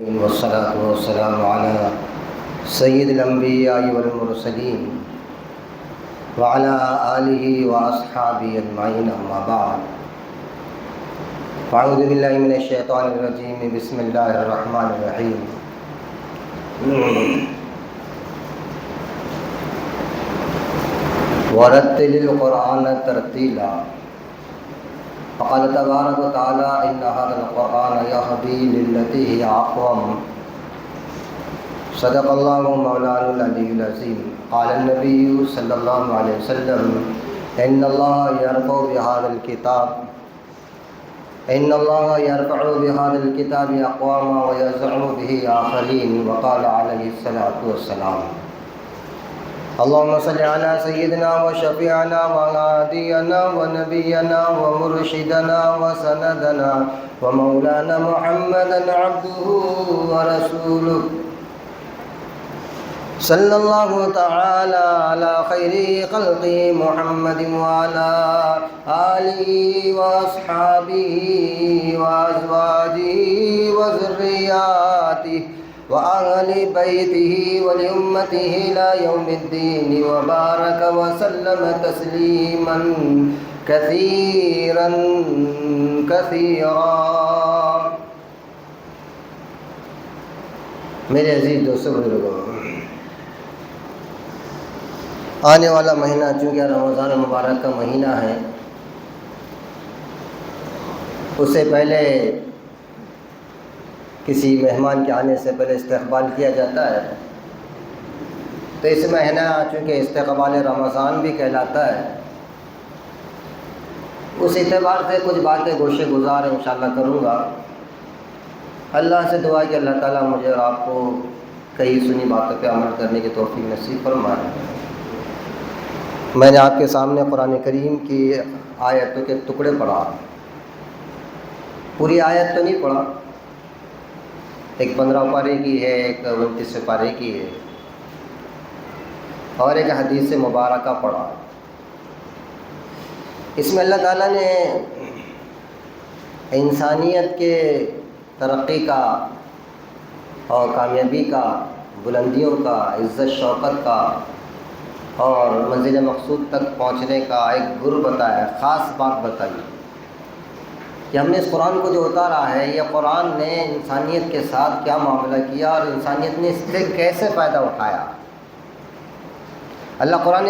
والصلاة والسلام على سید الانبیاء والمرسلین وعلى آلہ واصحابہ اجمعین اما بعد فاعوذ باللہ من الشیطان الرجیم بسم اللہ الرحمن الرحیم ورتل القرآن ترتیلا فقال تبارک وتعالی ان هذا القرآن يهدي للتي هي اقوم صدق اللہ مولانا العلی العظیم قال النبی صلی اللہ علیہ وسلم ان اللہ یرفع بهذا الكتاب اقواما ويزع به آخرین وقال علیہ الصلاۃ والسلام اللهم صل على سيدنا وشفيعنا وهادينا ونبينا ومرشدنا وسندنا ومولانا محمدا عبده ورسوله صلى الله تعالى على خير خلق محمد وعلى آله وأصحابه وأزواجه وذرياته وأهل بيته ولأمته إلى يوم الدين وبارك وسلم تسليما كثيرا كثيرا. میرے عزیز دوستو بزرگوں، آنے والا مہینہ چونکہ رمضان مبارک کا مہینہ ہے، اس سے پہلے کسی مہمان کے آنے سے پہلے استقبال کیا جاتا ہے، تو اس مہینہ چونکہ استقبال رمضان بھی کہلاتا ہے، اس اعتبار سے کچھ باتیں گوشے گزار انشاءاللہ کروں گا. اللہ سے دعا کہ اللہ تعالیٰ مجھے اور آپ کو کئی سنی باتوں پہ عمل کرنے کی توفیق نصیب فرمائے. میں نے آپ کے سامنے قرآن کریم کی آیتوں کے ٹکڑے پڑھا، پوری آیت تو نہیں پڑھا، ایک 15 پارے کی ہے، ایک 29 پارے کی ہے، اور ایک حدیث مبارکہ پڑھا. اس میں اللہ تعالیٰ نے انسانیت کے ترقی کا اور کامیابی کا، بلندیوں کا، عزت شوکت کا اور منزل مقصود تک پہنچنے کا ایک گر بتایا، خاص بات بتائی کہ ہم نے اس قرآن کو جو اتارا ہے، یہ قرآن نے انسانیت کے ساتھ کیا معاملہ کیا اور انسانیت نے اس سے کیسے فائدہ اٹھایا. اللہ قرآن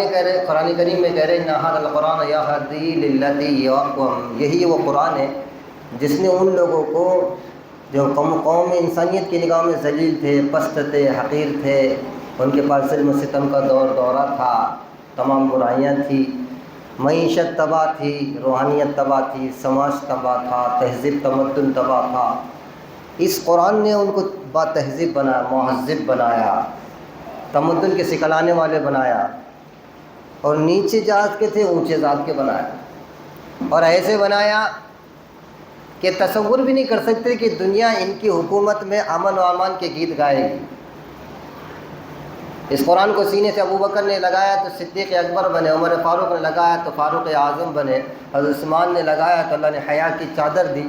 کریم میں کہہ رہے ان ھذا القرآن یہدی للتی ہی اقوم، یہی وہ قرآن ہے جس نے ان لوگوں کو جو قوم انسانیت کی نگاہ میں ذلیل تھے، پست تھے، حقیر تھے، ان کے پاس ظلم و ستم کا دورہ تھا، تمام برائیاں تھیں، معیشت تباہ تھی، روحانیت تباہ تھی، سماج تباہ تھا، تہذیب تمدن تباہ تھا. اس قرآن نے ان کو با تہذیب بنایا، مہذب بنایا، تمدن کے سکھلانے والے بنایا، اور نیچے ذات کے تھے اونچے ذات کے بنایا، اور ایسے بنایا کہ تصور بھی نہیں کر سکتے کہ دنیا ان کی حکومت میں امن و امان کے گیت گائے گی. اس قرآن کو سینے سے ابو بکر نے لگایا تو صدیق اکبر بنے، عمر فاروق نے لگایا تو فاروق اعظم بنے، حضرت عثمان نے لگایا تو اللہ نے حیا کی چادر دی.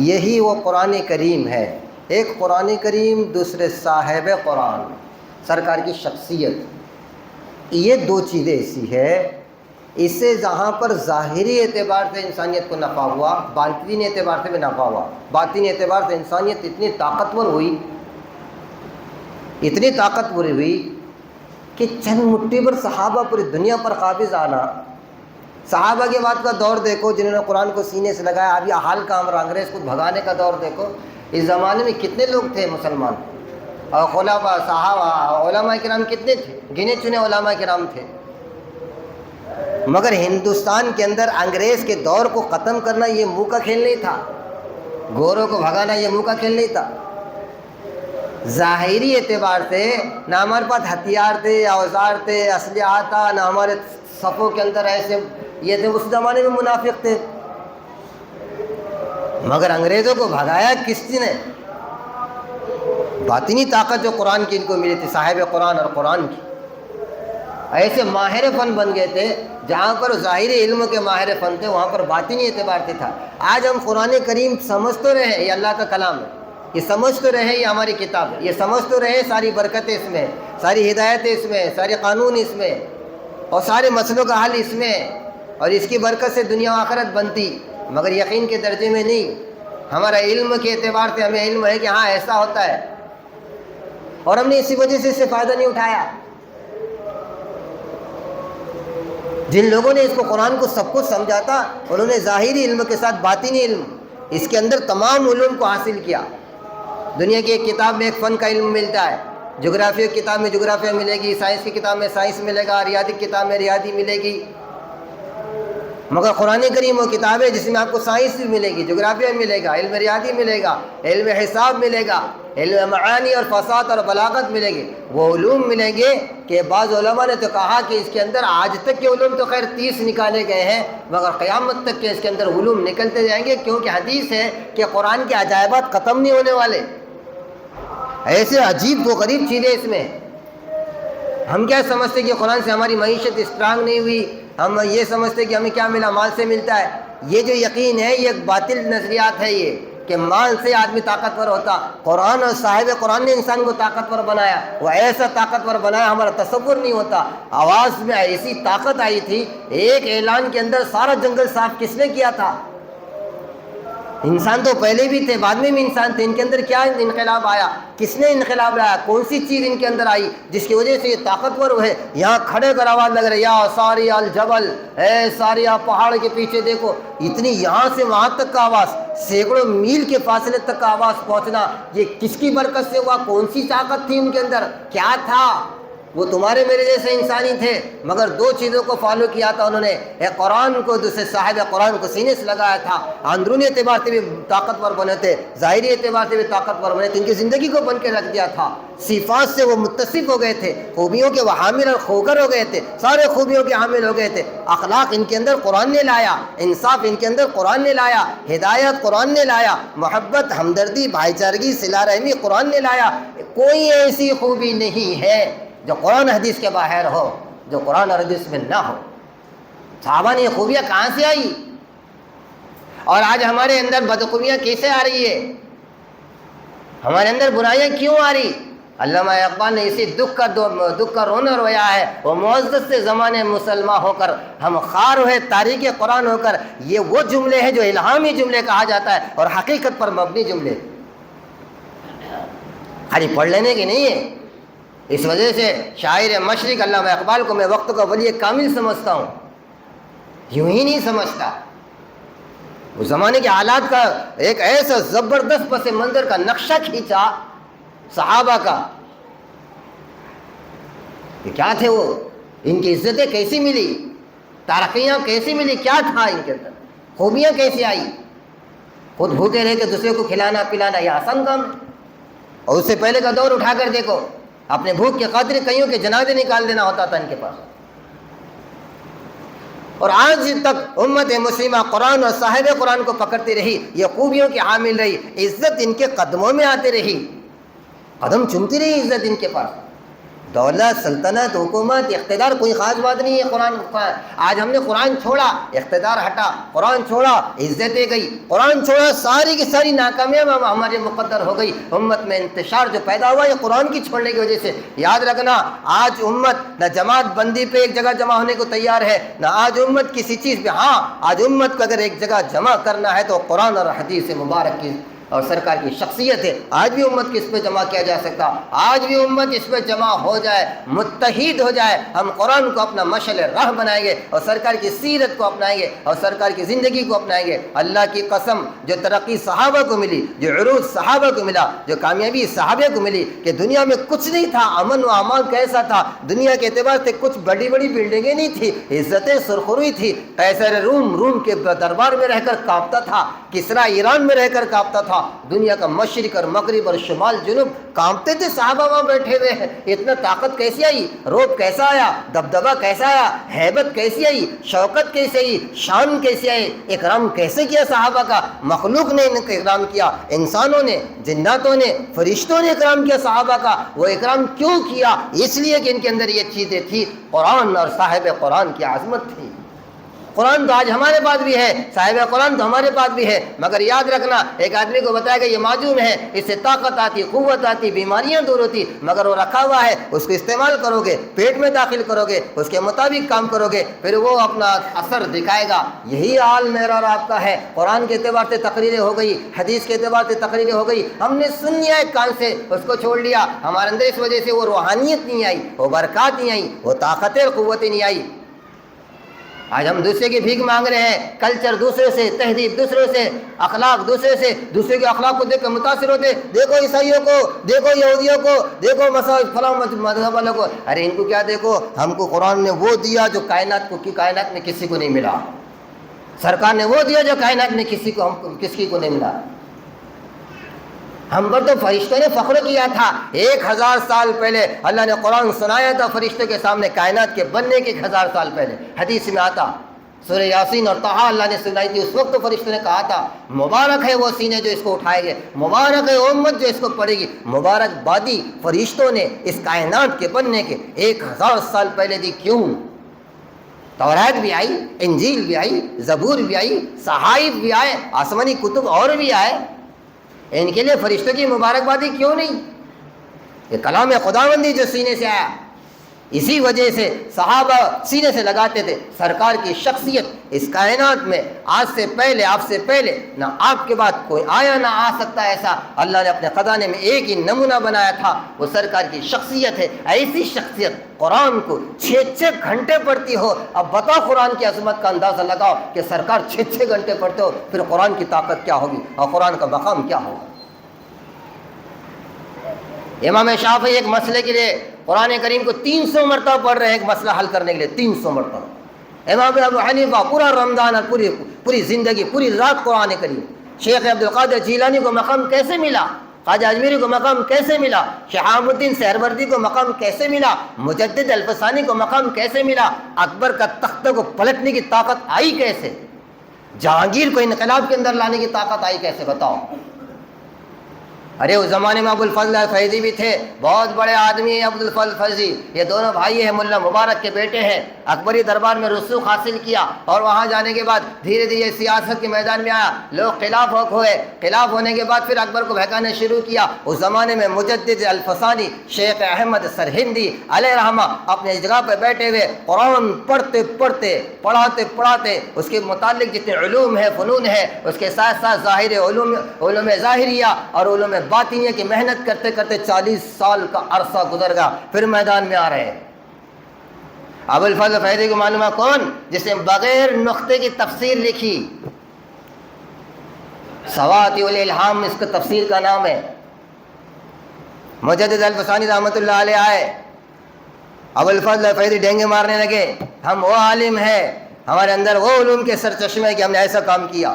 یہی وہ قرآن کریم ہے. ایک قرآن کریم، دوسرے صاحب قرآن، سرکار کی شخصیت. یہ دو چیزیں ایسی ہے، اس سے جہاں پر ظاہری اعتبار سے انسانیت کو نفع ہوا، باطنی اعتبار سے بھی نفع ہوا. باطنی اعتبار سے انسانیت اتنی طاقتور ہوئی کہ چند مٹھی پر صحابہ پوری دنیا پر قابض آنا. صحابہ کے بعد کا دور دیکھو جنہوں نے قرآن کو سینے سے لگایا. ابھی حال کا ہمارا انگریز کو بھگانے کا دور دیکھو. اس زمانے میں کتنے لوگ تھے مسلمان، اور خلفاء، صحابہ، علماء کرام کتنے تھے؟ گنے چنے علماء کرام تھے. مگر ہندوستان کے اندر انگریز کے دور کو ختم کرنا یہ منہ کا کھیل نہیں تھا، گوروں کو بھگانا یہ منہ کا کھیل نہیں تھا. ظاہری اعتبار سے نہ ہمارے پاس ہتھیار تھے، اوزار تھے، اسلحہ تھا، نہ ہمارے صفوں کے اندر ایسے یہ تھے. اس زمانے میں منافق تھے. مگر انگریزوں کو بھگایا کس نے؟ باطنی طاقت جو قرآن کی ان کو ملی تھی، صاحب قرآن اور قرآن کی. ایسے ماہر فن بن گئے تھے. جہاں پر ظاہری علم کے ماہر فن تھے وہاں پر باطنی اعتبار سے تھا. آج ہم قرآن کریم سمجھ تو رہے ہیں یہ اللہ کا کلام ہے، یہ سمجھ تو رہے یہ ہماری کتاب، یہ سمجھ تو رہے ساری برکتیں اس میں، ساری ہدایتیں اس میں، سارے قانون اس میں، اور سارے مسئلوں کا حل اس میں، اور اس کی برکت سے دنیا و آخرت بنتی، مگر یقین کے درجے میں نہیں۔ ہمارا علم کے اعتبار سے ہمیں علم ہے کہ ہاں ایسا ہوتا ہے، اور ہم نے اسی وجہ سے اس سے فائدہ نہیں اٹھایا۔ جن لوگوں نے اس کو قرآن کو سب کچھ سمجھا تھا، انہوں نے ظاہری علم کے ساتھ باطنی علم، اس کے اندر تمام علوم کو حاصل کیا۔ دنیا کی ایک کتاب میں ایک فن کا علم ملتا ہے، جغرافیہ کی کتاب میں جغرافیہ ملے گی، سائنس کی کتاب میں سائنس ملے گا، ریاضی کی کتاب میں ریاضی ملے گی، مگر قرآن کریم وہ کتاب ہے جس میں آپ کو سائنس بھی ملے گی، جغرافیہ ملے گا، علم ریاضی ملے گا، علم حساب ملے گا، علم معانی اور فصاحت اور بلاغت ملے گی۔ وہ علوم ملیں گے کہ بعض علماء نے تو کہا کہ اس کے اندر آج تک کے علوم تو خیر 30 نکالے گئے ہیں، مگر قیامت تک کے اس کے اندر علوم نکلتے جائیں گے، کیونکہ حدیث ہے کہ قرآن کے عجائبات ختم نہیں ہونے والے۔ ایسے عجیب و غریب چیزیں اس میں۔ ہم کیا سمجھتے کہ قرآن سے ہماری معیشت اسٹرانگ نہیں ہوئی، ہم یہ سمجھتے کہ ہمیں کیا ملا، مال سے ملتا ہے۔ یہ جو یقین ہے یہ ایک باطل نظریات ہے، یہ کہ مال سے آدمی طاقتور ہوتا۔ قرآن اور صاحب قرآن نے انسان کو طاقتور بنایا، وہ ایسا طاقتور بنایا ہمارا تصور نہیں ہوتا۔ آواز میں ایسی طاقت آئی تھی، ایک اعلان کے اندر سارا جنگل صاف کس نے کیا تھا؟ انسان تو پہلے بھی تھے، بعد میں بھی انسان تھے، ان کے اندر کیا انقلاب آیا؟ کس نے انقلاب لایا؟ کون سی چیز ان کے اندر آئی جس کی وجہ سے یہ طاقتور ہوئے؟ یہاں کھڑے کر آواز لگ رہی ہے، یا ساری الجبل، اے ساری پہاڑ کے پیچھے دیکھو، اتنی یہاں سے وہاں تک کا آواز، سینکڑوں میل کے فاصلے تک کا آواز پہنچنا، یہ کس کی برکت سے ہوا؟ کون سی طاقت تھی ان کے اندر؟ کیا تھا؟ وہ تمہارے میرے جیسے انسانی تھے، مگر دو چیزوں کو فالو کیا تھا انہوں نے، ایک قرآن کو، دوسرے صاحب قرآن کو سینے سے لگایا تھا۔ اندرونی اعتبار سے بھی طاقتور بنے تھے، ظاہری اعتبار سے بھی طاقتور بنے تھے، ان کی زندگی کو بن کے رکھ دیا تھا۔ صفات سے وہ متصف ہو گئے تھے، خوبیوں کے وہ حامل اور خوگر ہو گئے تھے، سارے خوبیوں کے حامل ہو گئے تھے۔ اخلاق ان کے اندر قرآن نے لایا، انصاف ان کے اندر قرآن نے لایا، ہدایت قرآن نے لایا، محبت، ہمدردی، بھائی چارگی، صلہ رحمی قرآن نے لایا۔ کوئی ایسی خوبی نہیں ہے جو قرآن حدیث کے باہر ہو، جو قرآن اور حدیث میں نہ ہو۔ صحابہ نے یہ خوبیاں کہاں سے آئی؟ اور آج ہمارے اندر بدخوبیاں کیسے آ رہی ہے؟ ہمارے اندر برائیاں کیوں آ رہی؟ علامہ اقبال نے اسی دکھ کا رونا رویا ہے، وہ معزز سے زمانے مسلمان ہو کر ہم خار ہوئے تاریخ قرآن ہو کر۔ یہ وہ جملے ہیں جو الہامی جملے کہا جاتا ہے اور حقیقت پر مبنی جملے، خالی پڑھ لینے کے نہیں ہے۔ اس وجہ سے شاعر مشرق علامہ اقبال کو میں وقت کا ولی کامل سمجھتا ہوں، یوں ہی نہیں سمجھتا۔ اس زمانے کے حالات کا ایک ایسا زبردست پس منظر کا نقشہ کھینچا صحابہ کا کہ کیا تھے وہ، ان کی عزتیں کیسی ملی، ترقیاں کیسی ملی، کیا تھا ان کے اندر، خوبیاں کیسی آئی۔ خود بھوکے رہ کے دوسرے کو کھلانا پلانا یہ آسان کام ہے، اور اس سے پہلے کا دور اٹھا کر دیکھو، اپنے بھوک کے خاطر کئیوں کے جنازے نکال دینا ہوتا تھا ان کے پاس۔ اور آج تک امت مسلمہ قرآن اور صاحب قرآن کو پکڑتی رہی، یہ خوبیوں کی حامل رہی، عزت ان کے قدموں میں آتی رہی، قدم چومتی رہی عزت ان کے پاس۔ دولت، سلطنت، حکومت، اقتدار کوئی خاص بات نہیں ہے۔ قرآن آج ہم نے قرآن چھوڑا، اقتدار ہٹا، قرآن چھوڑا، عزتیں گئی، قرآن چھوڑا، ساری کی ساری ناکامیاں ہمارے مقدر ہو گئی۔ امت میں انتشار جو پیدا ہوا یہ قرآن کی چھوڑنے کی وجہ سے۔ یاد رکھنا، آج امت نہ جماعت بندی پہ ایک جگہ جمع ہونے کو تیار ہے، نہ آج امت کسی چیز پہ۔ ہاں، آج امت کو اگر ایک جگہ جمع کرنا ہے تو قرآن اور حدیث مبارک کی اور سرکار کی شخصیت ہے۔ آج بھی امت کو اس پہ جمع کیا جا سکتا، آج بھی امت اس پہ جمع ہو جائے، متحد ہو جائے، ہم قرآن کو اپنا مشعل راہ بنائیں گے اور سرکار کی سیرت کو اپنائیں گے اور سرکار کی زندگی کو اپنائیں گے۔ اللہ کی قسم، جو ترقی صحابہ کو ملی، جو عروج صحابہ کو ملا، جو کامیابی صحابہ کو ملی کہ دنیا میں کچھ نہیں تھا، امن و امان کیسا تھا، دنیا کے اعتبار سے کچھ بڑی بڑی بلڈنگیں نہیں تھی، عزتیں سرخروئی تھی۔ قیصر روم کے دربار میں رہ کر کانپتا تھا، کسریٰ ایران میں رہ کر کانپتا تھا، دنیا کا مشرق اور مغرب اور شمال جنوب کانپتے تھے۔ صحابہ وہاں بیٹھے ہوئے ہیں، اتنا طاقت کیسی آئی، رعب کیسا آیا، دبدبہ کیسا آیا، ہیبت کیسی آئی، شوکت کیسی آئی، شان کیسی آئی، اکرام کیسے کیا صحابہ کا؟ مخلوق نے ان کا اکرام کیا، انسانوں نے، جناتوں نے، فرشتوں نے اکرام کیا صحابہ کا۔ وہ اکرام کیوں کیا؟ اس لیے کہ ان کے اندر یہ چیزیں تھی، قرآن اور صاحب قرآن کی عظمت تھی۔ قرآن تو آج ہمارے پاس بھی ہے، صاحب قرآن تو ہمارے پاس بھی ہے، مگر یاد رکھنا ایک آدمی کو بتایا کہ یہ معجون ہے، اس سے طاقت آتی، قوت آتی، بیماریاں دور ہوتی، مگر وہ رکھا ہوا ہے، اس کو استعمال کرو گے، پیٹ میں داخل کرو گے، اس کے مطابق کام کرو گے، پھر وہ اپنا اثر دکھائے گا۔ یہی حال میرا اور آپ کا ہے۔ قرآن کے اعتبار سے تقریریں ہو گئی، حدیث کے اعتبار سے تقریریں ہو گئی، ہم نے سن لیا ایک کان سے، اس کو چھوڑ لیا، ہمارے اندر اس وجہ سے وہ روحانیت نہیں آئی، وہ برکات نہیں آئی، وہ طاقتیں اور قوتیں نہیں آئی۔ آج ہم دوسرے کی بھیک مانگ رہے ہیں، کلچر دوسرے سے، تہذیب دوسرے سے، اخلاق دوسرے سے، دوسرے کے اخلاق کو دیکھ کر متاثر ہوتے، دیکھو عیسائیوں کو، دیکھو یہودیوں کو، دیکھو فلاں مذہب والوں کو۔ ارے ان کو کیا دیکھو، ہم کو قرآن نے وہ دیا جو کائنات میں کسی کو نہیں ملا، سرکار نے وہ دیا جو کائنات میں کسی کو نہیں ملا۔ ہم پر تو فرشتوں نے فخر کیا تھا، 1000 سال پہلے اللہ نے قرآن سنایا تھا فرشتوں کے سامنے، کائنات کے بننے کے 1000 سال پہلے حدیث میں آتا، سورہ یاسین اور طٰہٰ اللہ نے سنائی تھی، اس وقت تو فرشتوں نے کہا تھا مبارک ہے وہ سینے جو اس کو اٹھائے گے، مبارک ہے امت جو اس کو پڑھے گی۔ مبارک بادی فرشتوں نے اس کائنات کے بننے کے 1000 سال پہلے دی۔ کیوں؟ توریت بھی آئی، انجیل بھی آئی، زبور بھی آئی، صحائف بھی آئے، آسمانی کتب اور بھی آئے، ان کے لیے فرشتوں کی مبارکبادی کیوں نہیں؟ یہ کلام خداوندی جو سینے سے آیا، اسی وجہ سے صحابہ سینے سے لگاتے تھے۔ سرکار کی شخصیت اس کائنات میں آج سے پہلے، آپ سے پہلے، نہ آپ کے بعد کوئی آیا نہ آ سکتا، ایسا اللہ نے اپنے خزانے میں ایک ہی نمونہ بنایا تھا، وہ سرکار کی شخصیت ہے۔ ایسی شخصیت قرآن کو 6 گھنٹے پڑھتی ہو۔ اب بتاؤ قرآن کی عظمت کا اندازہ لگاؤ کہ سرکار 6 گھنٹے پڑھتے ہو، پھر قرآن کی طاقت کیا ہوگی اور قرآن کا مقام کیا ہوگا؟ امام شافعی ایک مسئلے کے لیے قرآن کریم کو 300 مرتبہ پڑھ رہے ہیں، ایک مسئلہ حل کرنے کے لیے 300 مرتبہ۔ امام ابو حنیفہ پورا رمضان اور پوری زندگی، پوری رات قرآن کریم۔ شیخ عبدالقادر جیلانی کو مقام کیسے ملا؟ خواجہ اجمیری کو مقام کیسے ملا؟ شہاب الدین سہروردی کو مقام کیسے ملا؟ مجدد الفسانی کو مقام کیسے ملا؟ اکبر کا تختہ کو پلٹنے کی طاقت آئی کیسے؟ جہانگیر کو انقلاب کے اندر لانے کی طاقت آئی کیسے؟ بتاؤ۔ ارے اس زمانے میں ابو الفضل فیضی بھی تھے، بہت بڑے آدمی ہیں ابو الفضل فیضی، یہ دونوں بھائی ہیں، ملا مبارک کے بیٹے ہیں۔ اکبری دربار میں رسوخ حاصل کیا اور وہاں جانے کے بعد دھیرے دھیرے سیاست کے میدان میں آیا، لوگ خلاف ہوئے، خلاف ہونے کے بعد پھر اکبر کو بہکانا شروع کیا۔ اس زمانے میں مجدد الفسانی شیخ احمد سرہندی علیہ رحمہ اپنے جگہ پہ بیٹھے ہوئے قرآن پڑھتے پڑھتے، پڑھاتے پڑھاتے، اس کے متعلق جتنے علوم ہے، فنون ہے، اس کے ساتھ ساتھ ظاہر علوم ظاہریہ اور علوم باطنیہ کی محنت کرتے کرتے 40 سال کا عرصہ گزر گیا، پھر میدان میں آ رہے ہیں۔ ابو الفضل فیضی کو معلوم ہے کون؟ جس نے بغیر نقطے کی تفسیر لکھی، سواطع الالہام اس کا تفسیر کا نام ہے۔ مجدد الفسانی رحمۃ اللہ علیہ آئے، ابو الفضل فیضی ڈینگے مارنے لگے، ہم وہ عالم ہیں، ہمارے اندر وہ علوم کے سرچشمے ہیں کہ ہم نے ایسا کام کیا۔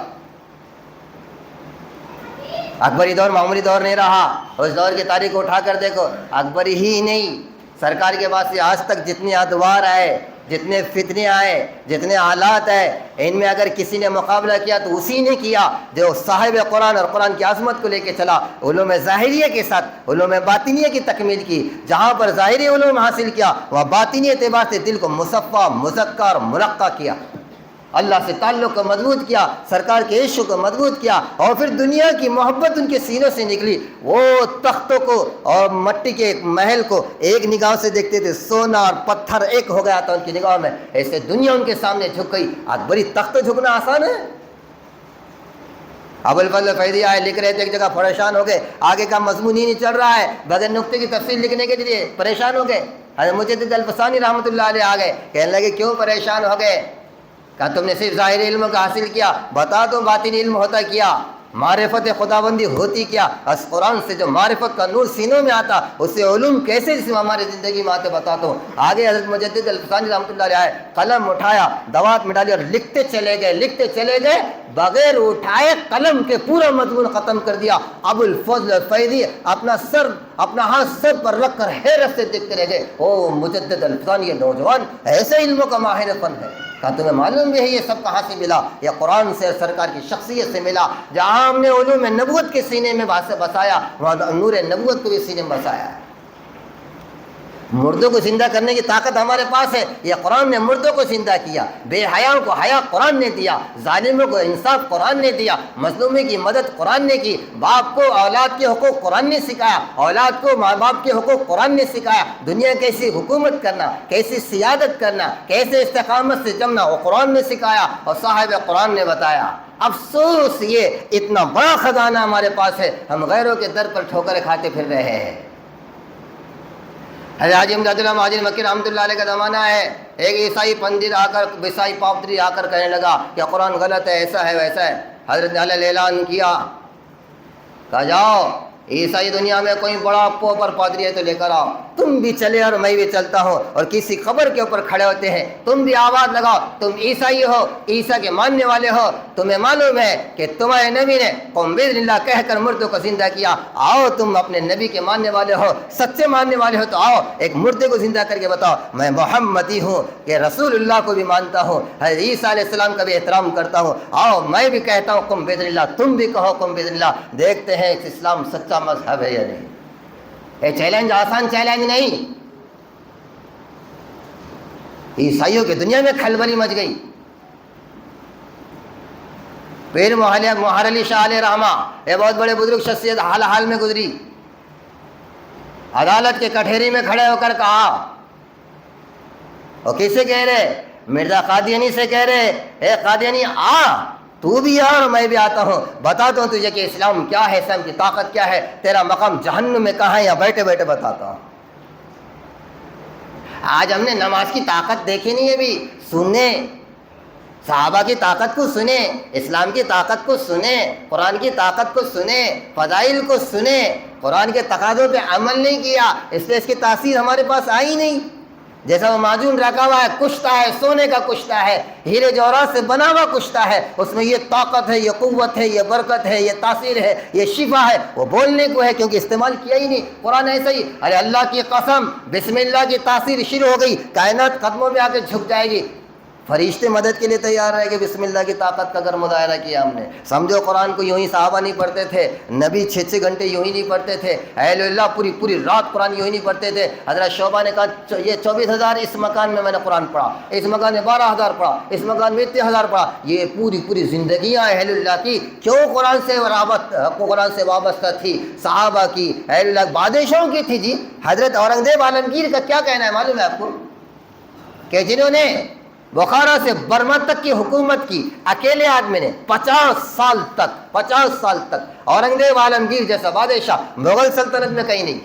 اکبری دور معمولی دور نہیں رہا، اس دور کی تاریخ کو اٹھا کر دیکھو، اکبری ہی نہیں، سرکار کے پاس سے آج تک جتنے ادوار آئے، جتنے فتنے آئے، جتنے حالات آئے، ان میں اگر کسی نے مقابلہ کیا تو اسی نے کیا جو صاحب قرآن اور قرآن کی عظمت کو لے کے چلا، علوم ظاہریہ کے ساتھ علوم باطنیہ کی تکمیل کی۔ جہاں پر ظاہری علوم حاصل کیا وہاں باطنی اعتبار سے دل کو مصفہ، مزکہ اور منقہ کیا، اللہ سے تعلق کو مضبوط کیا، سرکار کے عشق کو مضبوط کیا، اور پھر دنیا کی محبت ان کے سینوں سے نکلی۔ وہ تختوں کو اور مٹی کے محل کو ایک نگاہ سے دیکھتے تھے، سونا اور پتھر ایک ہو گیا تھا ان کی نگاہ میں، ایسے دنیا ان کے سامنے جھک گئی۔ اکبری تخت جھکنا آسان ہے؟ ابو الفضل فیضی آئے، لکھ رہے تھے، ایک جگہ پریشان ہو گئے، آگے کا مضمون ہی نہیں چل رہا ہے، بغیر نقطے کی تفصیل لکھنے کے لیے پریشان ہو گئے۔ حضرت مجدد الفسانی رحمۃ اللہ علیہ آ گئے، کہنے لگے کیوں پریشان ہو گئے؟ کہا تم نے صرف ظاہری علم کا حاصل کیا، بتا دو باطنی علم ہوتا کیا، معرفت خداوندی ہوتی کیا؟ اس قرآن سے جو معرفت کا نور سینوں میں آتا، اس سے علوم کیسے ہماری زندگی میں آتے بتاتا ہوں۔ آگے حضرت مجدد الفسانی رحمۃ اللہ علیہ آئے، قلم اٹھایا، دوات مٹا لی اور لکھتے چلے گئے، بغیر اٹھائے قلم کے پورا مضمون ختم کر دیا۔ ابو الفضل فیضی اپنا ہاتھ سر پر رکھ کر حیرت سے دیکھتے رہ گئے، او مجدد الفسانی، یہ نوجوان ایسے علموں کا ماہر فن ہے۔ کہا تمہیں معلوم بھی ہے یہ سب کہاں سے ملا؟ یہ قرآن سے، سرکار کی شخصیت سے ملا۔ جہاں ہم نے علوم نبوت کے سینے میں بسایا، وہاں نور نبوت کو بھی سینے میں بسایا ہے۔ مردوں کو زندہ کرنے کی طاقت ہمارے پاس ہے. یہ قرآن نے مردوں کو زندہ کیا. بے حیاؤں کو حیا قرآن نے دیا. ظالموں کو انصاف قرآن نے دیا. مظلومے کی مدد قرآن نے کی. باپ کو اولاد کے حقوق قرآن نے سکھایا. اولاد کو ماں باپ کے حقوق قرآن نے سکھایا. دنیا کیسی حکومت کرنا, کیسی سیادت کرنا, کیسے استقامت سے چلنا, وہ قرآن نے سکھایا اور صاحب قرآن نے بتایا. افسوس یہ اتنا بڑا خزانہ ہمارے پاس ہے, ہم غیروں کے در پر ٹھوکریں کھاتے پھر رہے ہیں. حضرت حاجی امداد اللہ مہاجر مکی رحمۃ اللہ علیہ کا زمانہ ہے. ایک عیسائی پنڈت آ کر, عیسائی پادری آ کر کہنے لگا کہ قرآن غلط ہے, ایسا ہے ویسا ہے. حضرت نے اعلان کیا, کہا جاؤ عیسائی دنیا میں کوئی بڑا پوپر پادری ہے تو لے کر آؤ. تم بھی چلے اور میں بھی چلتا ہوں, اور کسی قبر کے اوپر کھڑے ہوتے ہیں, تم بھی آواز لگاؤ, تم عیسائی ہو, عیسیٰ کے ماننے والے ہو, تمہیں معلوم ہے کہ تمہارے نبی نے قم بِإِذْنِ اللَّهِ کہہ کر مردوں کو زندہ کیا. آؤ تم اپنے نبی کے ماننے والے ہو, سچے ماننے والے ہو, تو آؤ ایک مردے کو زندہ کر کے بتاؤ میں محمدی ہوں, کہ رسول اللہ کو بھی مانتا ہوں, حضرت عیسیٰ علیہ السلام کا بھی احترام کرتا ہوں. آؤ میں بھی کہتا ہوں قم بِإِذْنِ اللَّهِ, تم بھی کہو قم بِإِذْنِ اللَّهِ. دیکھتے ہیں کہ اسلام سچا مذہب ہے یا نہیں. یہ چیلنج آسان چیلنج نہیں. عیسائیوں کی دنیا میں کھلبلی مچ گئی. پیر محر علی شاہ علیہ رحمہ, یہ بہت بڑے بزرگ شخصیت, حال حال میں گزری. عدالت کے کٹہری میں کھڑے ہو کر کہا, اور کس سے کہہ رہے؟ مرزا قادیانی سے کہہ رہے, اے قادیانی آ, تو بھی آ اور میں بھی آتا ہوں, بتاتا ہوں تجھے کہ اسلام کیا ہے, اسلام کی طاقت کیا ہے, تیرا مقام جہنم میں کہاں ہے, یا بیٹھے بیٹھے بتاتا ہوں. آج ہم نے نماز کی طاقت دیکھی نہیں ہے, بھی سنیں, صحابہ کی طاقت کو سنیں, اسلام کی طاقت کو سنیں, قرآن کی طاقت کو سنیں, فضائل کو سنیں. قرآن کے تقاضوں پہ عمل نہیں کیا, اس لیے اس کی تاثیر ہمارے پاس آئی نہیں. جیسا وہ معجون رکھا ہوا ہے, کشتا ہے, سونے کا کشتا ہے, ہیرے جوہرات سے بنا ہوا کشتا ہے, اس میں یہ طاقت ہے, یہ قوت ہے, یہ برکت ہے, یہ تاثیر ہے, یہ شفا ہے. وہ بولنے کو ہے کیونکہ استعمال کیا ہی نہیں. قرآن ایسا ہی, ارے اللہ کی قسم, بسم اللہ کی تاثیر شروع ہو گئی, کائنات قدموں میں آ کے جھک جائے گی. فرشتے مدد کے لیے تیار ہے کہ بسم اللہ کی طاقت کا اگر مظاہرہ کیا ہم نے. سمجھو قرآن کو یوں ہی صحابہ نہیں پڑھتے تھے, نبی 6 گھنٹے یوں ہی نہیں پڑھتے تھے, اہل اللہ پوری رات قرآن یوں ہی نہیں پڑھتے تھے. حضرت شعبہ نے کہا یہ 24,000 اس مکان میں نے قرآن پڑھا, اس مکان میں 12,000 پڑھا, اس مکان میں 3,000 پڑھا. یہ پوری زندگیاں اہل اللہ کی کیوں قرآن سے وابستہ تھی, صحابہ کی, اہل اللہ بادشاہوں کی تھی. جی حضرت اورنگزیب عالمگیر کا کیا کہنا ہے معلوم ہے آپ کو, کہ جنہوں نے بخارا سے برما تک کی حکومت کی, اکیلے آدمی نے 50 سال تک, اورنگزیب عالمگیر جیسا بادشاہ مغل سلطنت میں کہیں نہیں.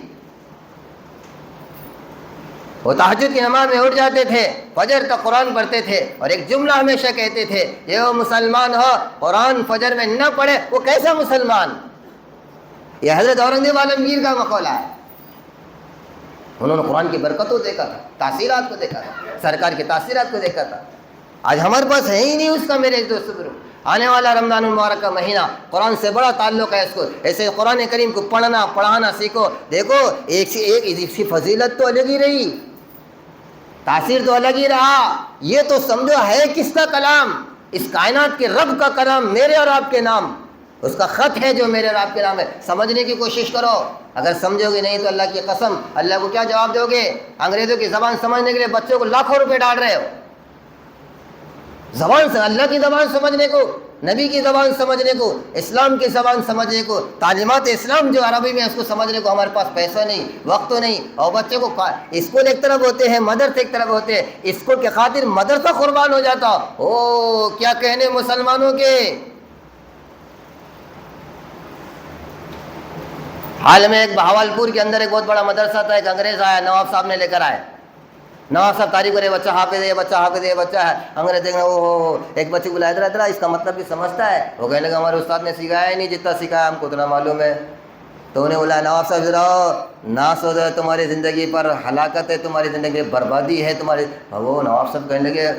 وہ تہجد کی نماز میں اٹھ جاتے تھے, فجر تک قرآن پڑھتے تھے, اور ایک جملہ ہمیشہ کہتے تھے, یہ وہ مسلمان ہو قرآن فجر میں نہ پڑھے وہ کیسا مسلمان. یہ حضرت اورنگزیب عالمگیر کا مقولہ ہے. انہوں نے قرآن کی برکت کو دیکھا تھا, تاثیرات کو دیکھا تھا, سرکار کی تاثیرات کو دیکھا تھا. آج ہمارے پاس ہے ہی نہیں اس کا. میرے دوست آنے والا رمضان المبارک کا مہینہ قرآن سے بڑا تعلق ہے. اس کو ایسے قرآن کریم کو پڑھنا پڑھانا سیکھو. دیکھو ایک سی فضیلت تو الگ ہی رہی, تاثیر تو الگ ہی رہا. یہ تو سمجھو ہے کس کا کلام, اس کائنات کے رب کا کلام, میرے اور آپ کے نام, اس کا خط ہے جو میرے اور آپ کے نام ہے. سمجھنے کی کوشش کرو. اگر سمجھو گے نہیں تو اللہ کی قسم اللہ کو کیا جواب دو گے. انگریزوں کی زبان سمجھنے کے لیے بچوں کو لاکھوں روپے ڈال رہے ہو. زبان سے اللہ کی زبان سمجھنے کو, نبی کی زبان سمجھنے کو, اسلام کی زبان سمجھنے کو, تعلیمات اسلام جو عربی میں اس کو سمجھنے کو ہمارے پاس پیسہ نہیں, وقت تو نہیں. اور بچے کو اسکول ایک طرف ہوتے ہیں, مدرسے ایک طرف ہوتے ہیں. اسکول کے خاطر مدرسہ قربان ہو جاتا. او کیا کہنے مسلمانوں کے. حال میں ایک بہاولپور کے اندر ایک بہت بڑا مدرسہ تھا. ایک انگریز آیا, نواب صاحب نے لے کر آئے. نواب صاحب تعریف کرے, بچہ حافظ ہے, بچہ حافظ ہے, بچہ ہے. انگریز دیکھنا, او ایک بچے کو بلایا, ادھر اس کا مطلب بھی سمجھتا ہے. وہ کہنے لگا ہمارے استاد نے سکھایا ہی نہیں, جتنا سکھایا ہم کو اتنا معلوم ہے. تو انہیں بولا نواب صاحب ذرا نہ سوچو, تمہاری زندگی پر ہلاکت ہے, تمہاری زندگی پر بربادی ہے تمہاری. وہ نواب صاحب کہنے لگے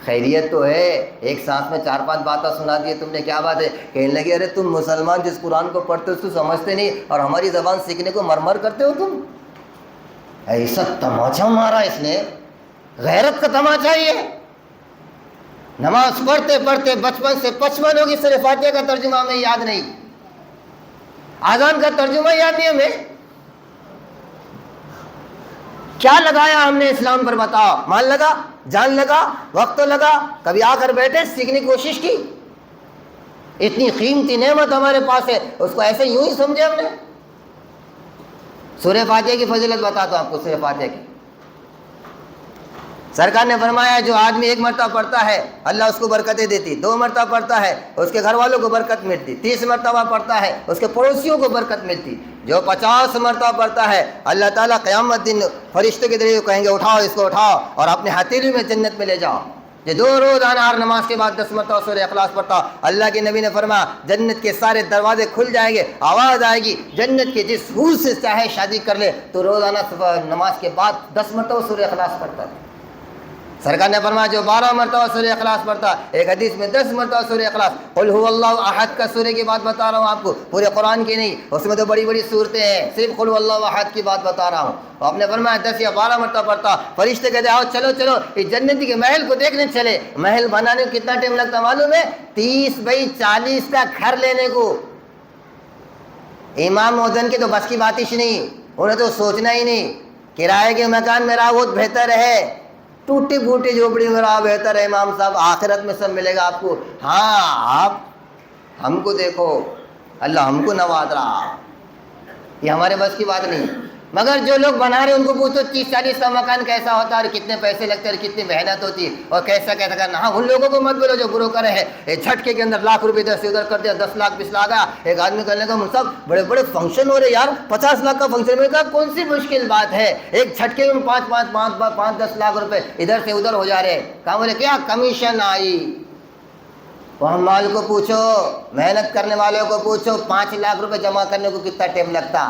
خیریت تو ہے, ایک سانس میں 4-5 باتیں سنا دی تم نے, کیا بات ہے. کہنے لگے ارے تم مسلمان جس قرآن کو پڑھتے ہو اس کو سمجھتے نہیں, اور ہماری زبان سیکھنے کو مرمر کرتے ہو تم. ایسا تماچا مارا اس نے, غیرت کا تماچا. یہ نماز پڑھتے پڑھتے بچپن سے 55 ہوگی, صرف فاتحہ کا ترجمہ ہمیں یاد نہیں, آذان کا ترجمہ یاد نہیں ہمیں. کیا لگایا ہم نے اسلام پر بتاؤ؟ مال لگا، جان لگا، وقت تو لگا، کبھی آ کر بیٹھے سیکھنے کی کوشش کی؟ اتنی قیمتی نعمت ہمارے پاس ہے، اس کو ایسے یوں ہی سمجھے ہم نے؟ سورہ فاتحہ کی فضیلت بتاتا ہوں آپ کو۔ سورہ فاتحہ کی سرکار نے فرمایا جو آدمی 1 مرتبہ پڑھتا ہے اللہ اس کو برکتیں دیتی، 2 مرتبہ پڑھتا ہے اس کے گھر والوں کو برکت ملتی، 30 مرتبہ پڑھتا ہے اس کے پڑوسیوں کو برکت ملتی، جو 50 مرتبہ پڑھتا ہے اللہ تعالیٰ قیامت دن فرشتوں کے ذریعے کہیں گے اٹھاؤ اس کو، اٹھاؤ اور اپنے ہتھیلی میں جنت میں لے جاؤ۔ یہ 2 روزانہ ہر نماز کے بعد 10 مرتبہ سورہ اخلاص پڑھتا، اللہ کے نبی نے فرمایا جنت کے سارے دروازے کھل جائیں گے، آواز آئے گی جنت کے جس حور سے چاہے شادی کر لے، تو روزانہ نماز کے بعد 10 مرتبہ سورہ اخلاص پڑھتا ہے۔ سرکار نے فرمایا جو 12 مرتبہ سورہ اخلاص پڑھتا، ایک حدیث میں 10 مرتبہ سورہ اخلاص، قل هو اللہ احد کا سورہ کی بات بتا رہا ہوں آپ کو، پورے قرآن کی نہیں، اس میں تو بڑی بڑی صورتیں ہیں، صرف قل هو اللہ احد کی بات بتا رہا ہوں۔ آپ نے فرمایا 10 یا 12 مرتبہ پڑھتا، فرشتے کہتے آؤ چلو چلو اس جنتی کے محل کو دیکھنے چلے۔ محل بنانے کو کتنا ٹائم لگتا معلوم ہے؟ 30 بائی 40 کا گھر لینے کو۔ امام مؤذن کے تو بس کی بات ہی نہیں، انہیں تو سوچنا ہی نہیں، کرائے کے مکان میں رہا وہ بہتر ہے، ٹوٹی پھوٹی جھوپڑی میں رہا بہتر ہے امام صاحب، آخرت میں سب ملے گا آپ کو۔ ہاں آپ ہم کو دیکھو، اللہ ہم کو نواز رہا، یہ ہمارے بس کی بات نہیں۔ مگر جو لوگ بنا رہے ان کو پوچھو 30-40 کا مکان کیسا ہوتا ہے اور کتنے پیسے لگتے ہیں اور کتنی محنت ہوتی ہے اور کیسا کیسا کرنا۔ ہاں ان لوگوں کو مت بولو جو بروکر ہے، جھٹکے کے اندر لاکھ روپے ادھر سے ادھر کر دیا، 10 لاکھ 20 لاکھ آیا ایک آدمی کرنے کا، سب بڑے بڑے فنکشن ہو رہے یار، 50 لاکھ کا فنکشن، میں کہا کون سی مشکل بات ہے، ایک جھٹکے میں 5-10 لاکھ روپے ادھر سے ادھر ہو جا رہے ہیں۔ کہاں بولے کیا کمیشن آئی؟ وہاں مال کو پوچھو، محنت کرنے والوں کو پوچھو 5 لاکھ روپے جمع کرنے کو کتنا ٹائم لگتا،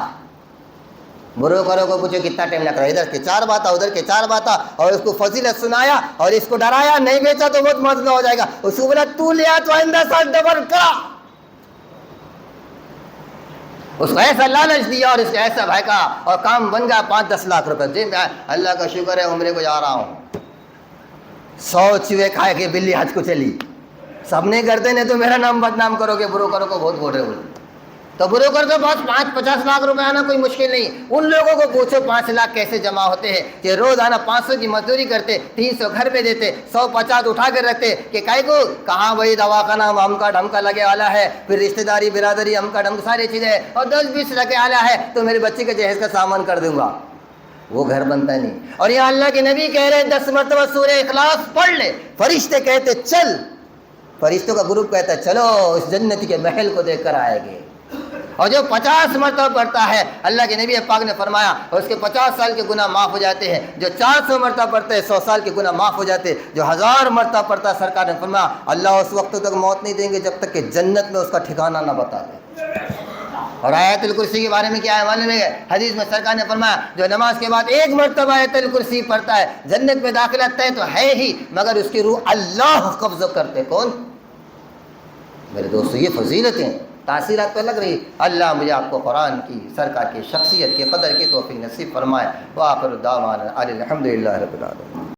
بروکروں کو پوچھو کتنا ٹائم لگتا ہے، ادھر کے 4 باتیں ادھر کے 4 باتیں، اور اس کو فضیلت سنایا اور اس کو ڈرایا، نہیں بیچا تو بہت مسئلہ ہو جائے گا، اس کو بولا تو لیا تو آئندہ سال ڈبل کرا، اس کو ایسا لالچ دیا اور اس کو ایسا بھائکا اور کام بن گیا 5-10 لاکھ روپے۔ جی میں اللہ کا شکر ہے عمرے کو جا رہا ہوں، 100 چوہے کھائے کے بلی حج کو چلی، سب نہیں کرتے، نہیں تو میرا نام بدنام کرو گے، بروکروں کو بہت بول رہے ہو، تو بروکر کے پاس 5-50 لاکھ روپے آنا کوئی مشکل نہیں۔ ان لوگوں کو پوچھو 5 لاکھ کیسے جمع ہوتے ہیں، کہ روزانہ 500 کی مزدوری کرتے، 300 گھر میں دیتے، 150 اٹھا کر رکھتے، کہ کائی کو کہاں وہی دوا کا نام ہم کا ڈھم کا لگے والا ہے، پھر رشتہ داری برادری ہم کا ڈھم ساری چیزیں، اور 10-20 لگے والا ہے تو میرے بچے کے جہیز کا سامان کر دوں گا، وہ گھر بنتا نہیں۔ اور یہ اللہ کے نبی کہہ رہے 10 مرتبہ سورہ اخلاص پڑھ لے، فرشتے کہتے چل، فرشتوں کا گروپ کہتا ہے چلو اس جنتی کے محل کو دیکھ کر آئے گے۔ اور جو 50 مرتبہ پڑھتا ہے اللہ کے نبی پاک نے فرمایا اس کے 50 سال کے گناہ معاف ہو جاتے ہیں، جو 400 مرتبہ پڑھتے ہیں 100 سال کے گناہ معاف ہو جاتے ہیں، جو 1000 مرتبہ پڑھتا ہے سرکار نے فرمایا اللہ اس وقت تک موت نہیں دیں گے جب تک کہ جنت میں اس کا ٹھکانہ نہ بتا دے۔ اور آیت الکرسی کے بارے میں کیا ہے معلوم ہے؟ حدیث میں سرکار نے فرمایا جو نماز کے بعد 1 مرتبہ آیت الکرسی پڑھتا ہے جنت میں داخلہ طے تو ہے ہی، مگر اس کی روح اللہ قبض کرتے۔ کون؟ میرے دوستو یہ فضیلتیں تاثیرات پہ لگ رہی۔ اللہ مجھے آپ کو قرآن کی، سرکار کی شخصیت کی قدر کی توفیق نصیب فرمائے۔ وآخر دعوانا الحمدللہ رب العالمین۔